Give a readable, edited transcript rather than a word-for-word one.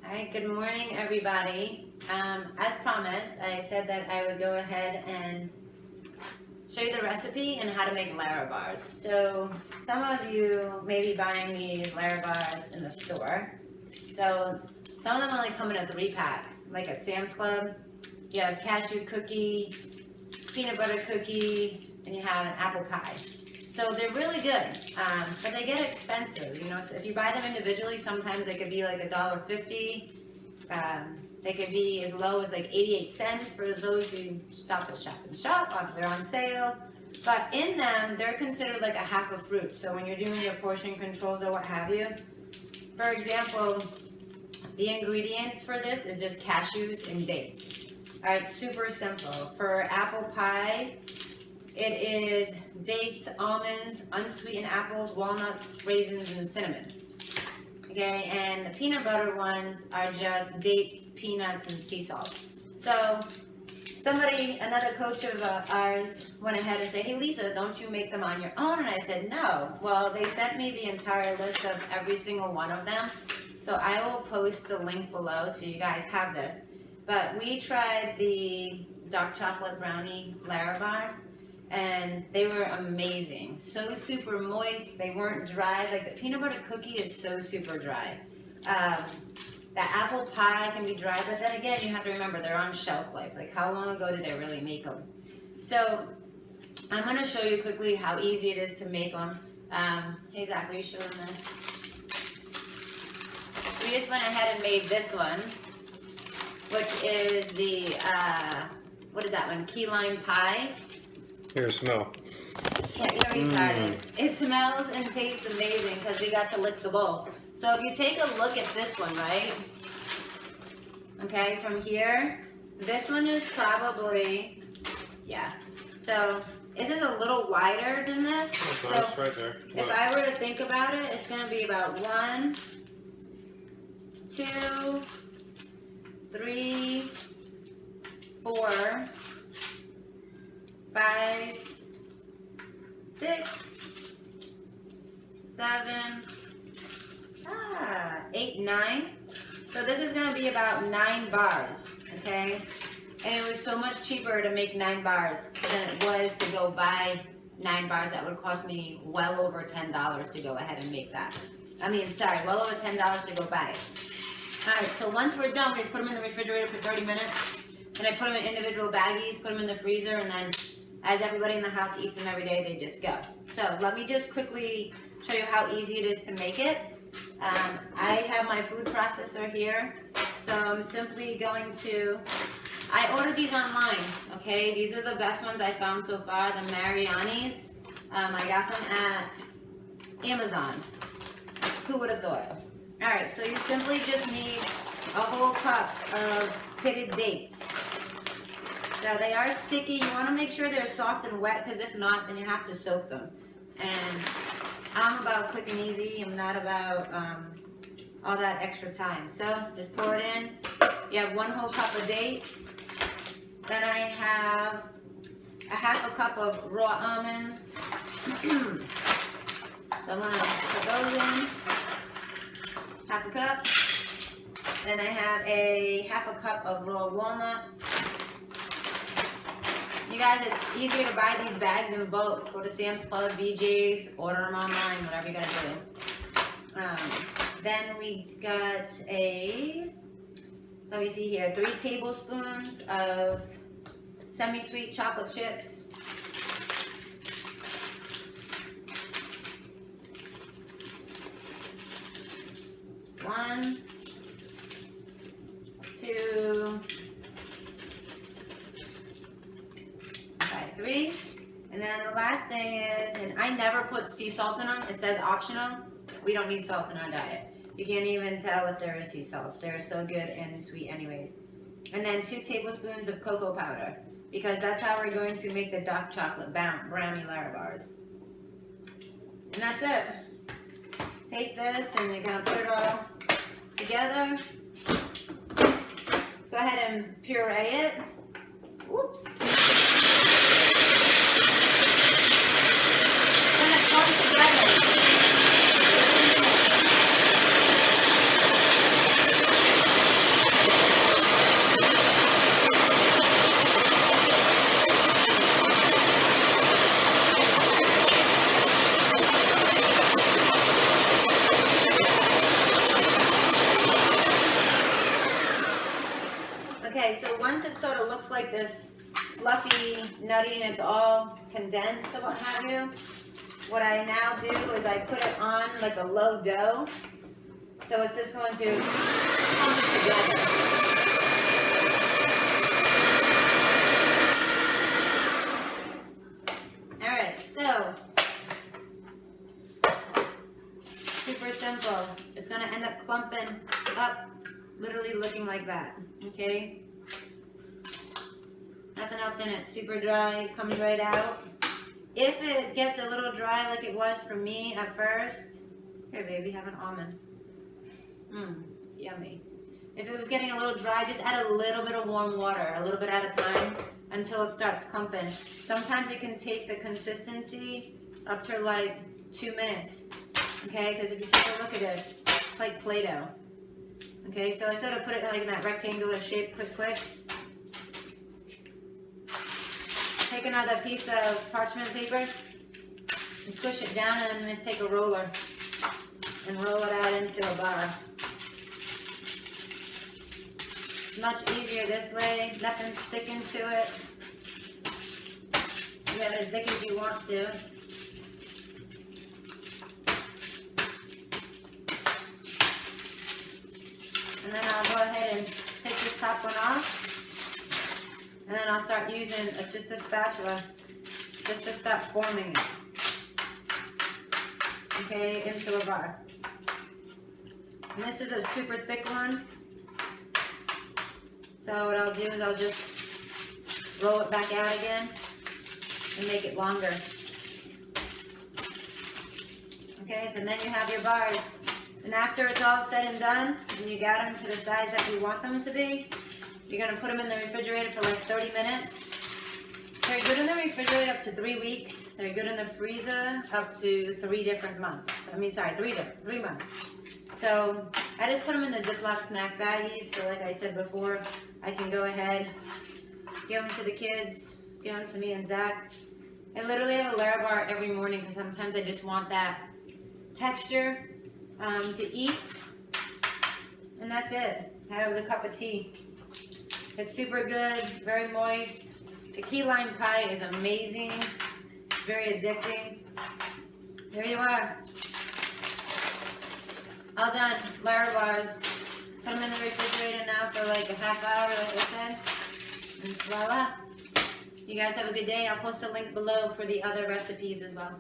All right, good morning, everybody. As promised, I said that I would go ahead and show you the recipe and how to make Larabars. So some of you may be buying these Larabars in the store. So some of them only come in a 3-pack, like at Sam's Club. You have cashew cookie, peanut butter cookie, and you have an apple pie. So they're really good, but they get expensive. You know, so if you buy them individually, sometimes they could be like $1.50. They could be as low as like 88 cents for those who stop at Shop and Shop if they're on sale. But in them, they're considered like a half a fruit. So when you're doing your portion controls or what have you, for example, the ingredients for this is just cashews and dates. All right, super simple. For apple pie, it is dates, almonds, unsweetened apples, walnuts, raisins, and cinnamon. Okay, and the peanut butter ones are just dates, peanuts, and sea salt. So another coach of ours went ahead and said, hey Lisa, don't you make them on your own? And I said, no. Well, they sent me the entire list of every single one of them. So I will post the link below so you guys have this. But we tried the dark chocolate brownie Larabars, and they were amazing. So super moist. They weren't dry. Like the peanut butter cookie is so super dry. The apple pie can be dry, but then again, you have to remember they're on shelf life. Like how long ago did they really make them? So I'm going to show you quickly how easy it is to make them. Hey Zach, will you show them this? We just went ahead and made this one, which is the, what is that one? Key lime pie. Here, smell. Yeah, you're retarded. It smells and tastes amazing because we got to lick the bowl. So if you take a look at this one, right? Okay, from here, this one is probably, yeah. So this is a little wider than this. Oh, so nice, right there. If I were to think about it, it's going to be about 1, 2, 3, 4, 5, 6, 7, 8, 9. So this is going to be about 9 bars, okay? And it was so much cheaper to make 9 bars than it was to go buy 9 bars. That would cost me well over $10 to go ahead and make that. Well over $10 to go buy it. Alright, so once we're done, we just put them in the refrigerator for 30 minutes. Then I put them in individual baggies, put them in the freezer, and then as everybody in the house eats them every day, they just go. So let me just quickly show you how easy it is to make it. I have my food processor here, so I'm simply going to, I ordered these online, okay? These are the best ones I found so far, the Mariani's. I got them at Amazon. Who would have thought? Alright, so you simply just need a whole cup of pitted dates. So they are sticky. You want to make sure they're soft and wet, because if not, then you have to soak them. And I'm about quick and easy. I'm not about all that extra time. So just pour it in. You have 1 whole cup of dates. Then I have a half a cup of raw almonds. So I'm going to put those in. Half a cup. Then I have a half a cup of raw walnuts. You guys, it's easier to buy these bags in bulk. Go to Sam's Club, BJ's, order them online, whatever you gotta do. Then we got let me see here, 3 tablespoons of semi-sweet chocolate chips. One, 2, 3. And then the last thing is, and I never put sea salt in them. It says optional. We don't need salt in our diet. You can't even tell if there is sea salt. They're so good and sweet anyways. And then 2 tablespoons of cocoa powder, because that's how we're going to make the dark chocolate brownie Larabars. And that's it. Take this and you're going to put it all together. Go ahead and puree it. Whoops. Then it comes together. like this fluffy, nutty, and it's all condensed and what have you. What I now do is I put it on like a low dough. So it's just going to clump it together. Alright, so super simple. It's going to end up clumping up, literally looking like that. Okay? Nothing else in it. Super dry, coming right out. If it gets a little dry like it was for me at first, here baby, have an almond. Yummy. If it was getting a little dry, just add a little bit of warm water, a little bit at a time, until it starts clumping. Sometimes it can take the consistency up to like 2 minutes, okay? Because if you take a look at it, it's like Play-Doh. Okay, so I sort of put it like in that rectangular shape quick. Take another piece of parchment paper and squish it down, and then just take a roller and roll it out into a bar. It's much easier this way. Nothing's sticking to it. You have it as thick as you want to. And then I'll go ahead and take this top one off. And then I'll start using just a spatula just to start forming it. Okay, into a bar. And this is a super thick one. So what I'll do is I'll just roll it back out again and make it longer. Okay, and then you have your bars. And after it's all said and done, and you got them to the size that you want them to be, you're going to put them in the refrigerator for like 30 minutes. They're good in the refrigerator up to 3 weeks. They're good in the freezer up to 3 different months. Three months. So I just put them in the Ziploc snack baggies. So like I said before, I can go ahead, give them to the kids, give them to me and Zach. I literally have a Larabar every morning because sometimes I just want that texture to eat. And that's it. Have it with a cup of tea. It's super good, very moist. The key lime pie is amazing, very addicting. There you are. All done, Larabars. Put them in the refrigerator now for like a half hour, like I said. And voila. You guys have a good day. I'll post a link below for the other recipes as well.